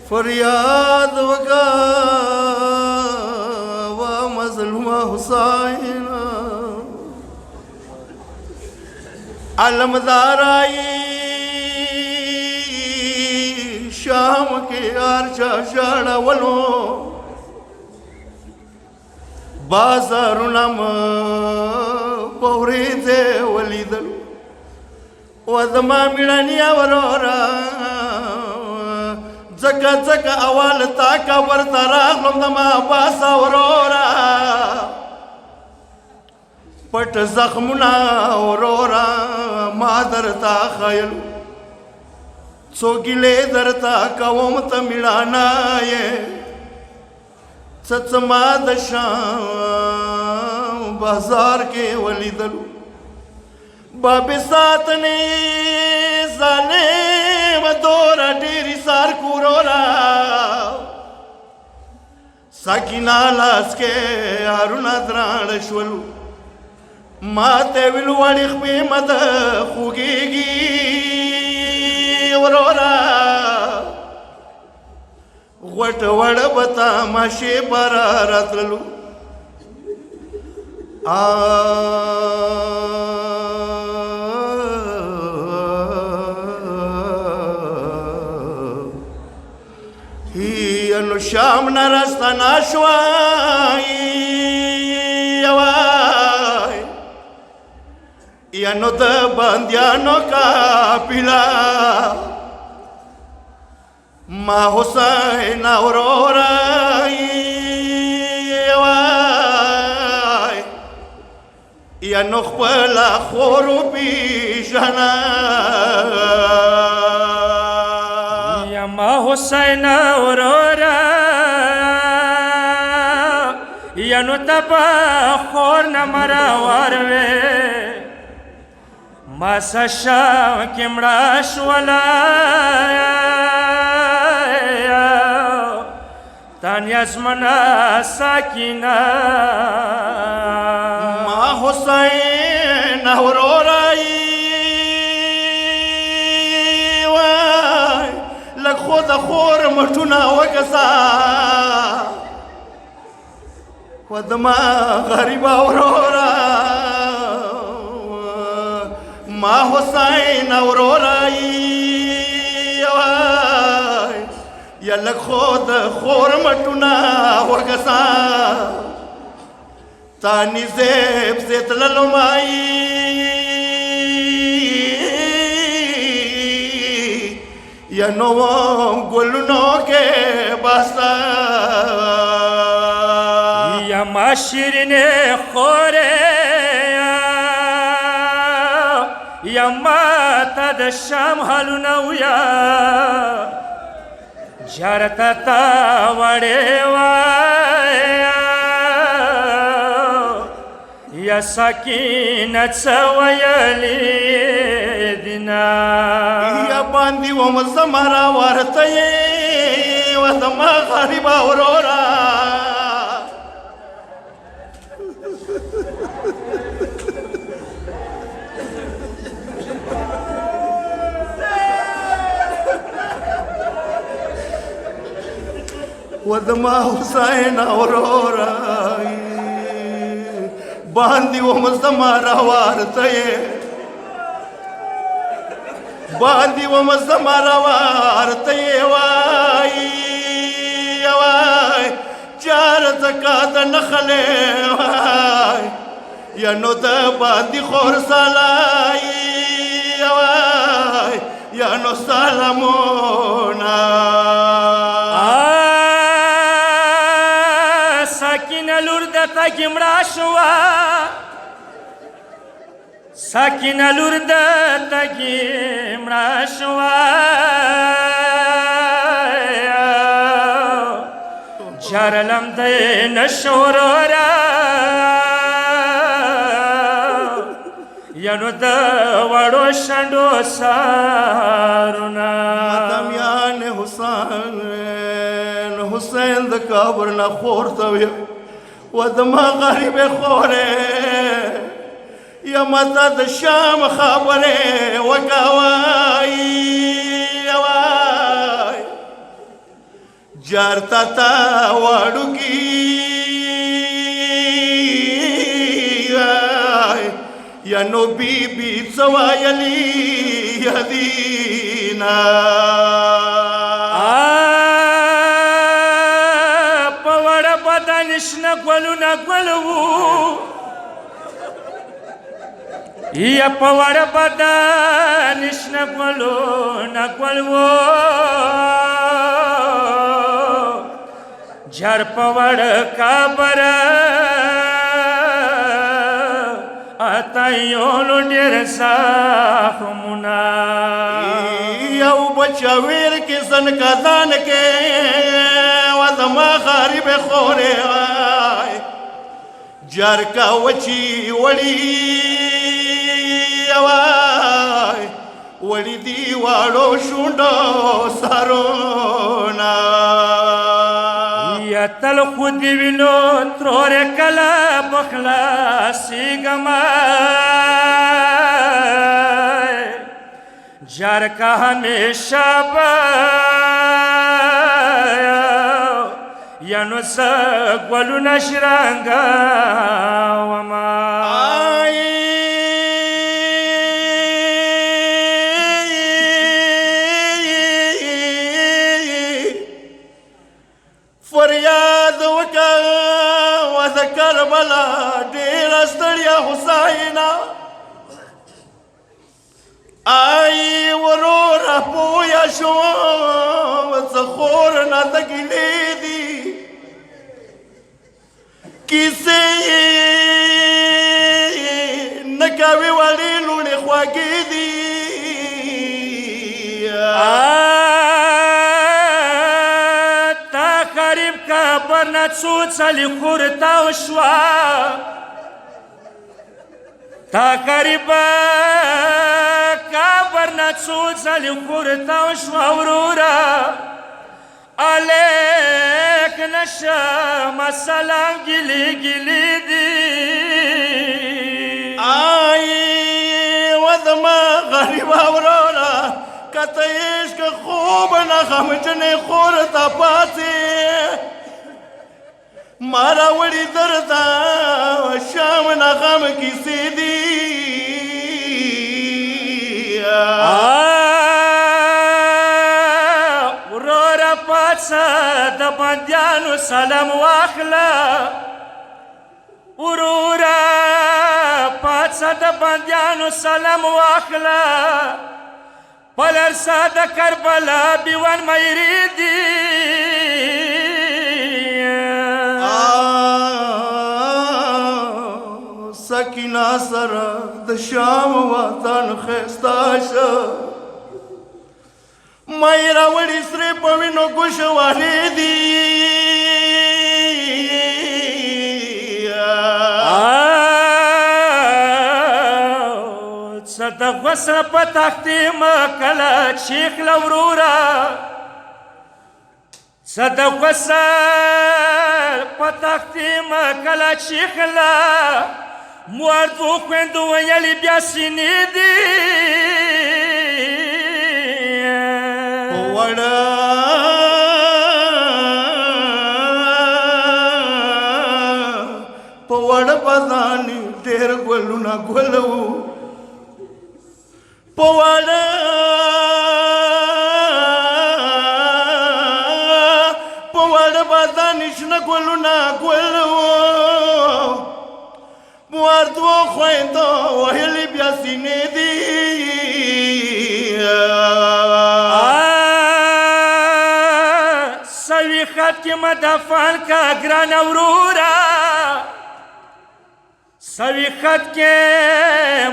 فریاد وکا و مظلوم حسین علمدار آئی شام کے آرچا شاڑا ولو بازارونم پوریتے ولیدل وزما میڑنیا ورورا زکا زکا اول تاکا ورطراغلم دما باسا ورورا پٹ زخمنا ورورا ما درتا خیل سو گلے درتا کوم تا میڑانا یہ سچما دشام بازار کے ولیدلو باب ساتنے ظالم دورا ڈیری سار کورورا ساکینا لاس کے آرونا دران شولو ماتے ویلواڑی خبیمت خوگی گی ورورا غٹ وڑ بتا ماشی پارا راتللو انو شام نرستا ناشوائی یوائی ینو دا باندیانو کا پیلا ما حسین اورورائی یوائی ینو خپلا خورو پیشنا ما حسین اورورا ینو تپا خور نمرا واروے ما سشا کمڑا شولا تانیا زمنا ساکینا ما حسین اورورا خود خور مٹونا وکسا ودما غریبا ورورا ما حسین ورورا یلک خود خور مٹونا وکسا تانی زیب زیت للمائی یا نوام گلنو کے باسا یا معاشرین خورے یا ماتا دا شام حالونا ویا جارتا تا وڑے وایا یا ساکینت سویلی دینا یا باندی ومزمارا وارتائی وزما غریبا ورورا وزما حسین ورورا باندی ومزمارا وارتائی باندی ومزمارا وارتائی وائی چار زکاة نخلے وائی یا نو دا باندی خور سالائی یا نو سالمونا ساکین لردتا گمرا شوا ساکین لردتا گمرا شوا جارلم دے نشورورا ینو دا وڑو شنڈو سارونا مدامیان حسین حسین دا کابرنا خورتوی ودما غریب خورے یا متا دا شام خابرے وکاوائی جار تا واړو کی یا نو بی بی سوایلی یدینا پوړ بدن شنه ګلونه ګلو یا پوړ بدن شنه ګلونه ګلو جر پوړ کابر اتایولو ډیر زخمونه یو بچا ویر کې سن کدان کې و زما غریب خوره جر کا وچی وړي وړي دی واړو شونډو سرونه یا تل خود وینو ترور کلا بخلاصی گما جار کا ہمیشہ با یا نو سگولو نشرانگا وما فریاد وکا وذ کربلا ډیر ستړیا حسینا آی ورور پویا شو وڅخور نه تګلې دي کیسه نکاوي وړي لونې خواږې دي برنا څو ځلې خورته وشوه تا قریبه کابر نه څو ځلې خورته وشوه وروره الیک نشم سلام ګیلې ګیلې دي آی و زما غریبه وروره کته عشق خوب نه غمجنې خورته پاتې مارا وړي دردا شام نه غم کیسې دي ورور پاتسه د بندیانو سلام واخله ورور پاتسه د بندیانو سلام واخله پلرسه د کربلا بیوان مېری دي سکینه سره د شام وطن ښایسته شه مې راوړي سرې په وینو ګوشوارې دي څه د غوسه په تختې مه کله چیخله وروره څه د غوسه په تختې مه کله چیخله مور دوه خویندو ویلې بیا سینې دي وړه په وړه بزانې ډېر ګلونه ګلو په وړه بزانې شنه ګلونه ګلو مور دوه خویندو ویلې بیا سینې دي سوي خط کې مدفن کا ګران وروره سوي خط کې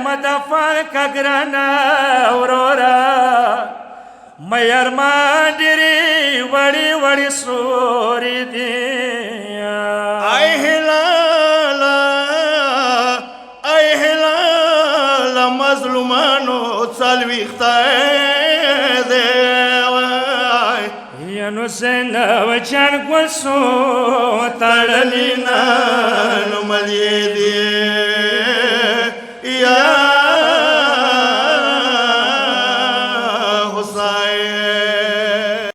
مدفن کا ګران وروره مې ارمان ډېرې وړې وړې سورې دي آی هلاله مظلومانو څلوېښته دی یا نو زینب جان ګل سو تړلې نن ملې دي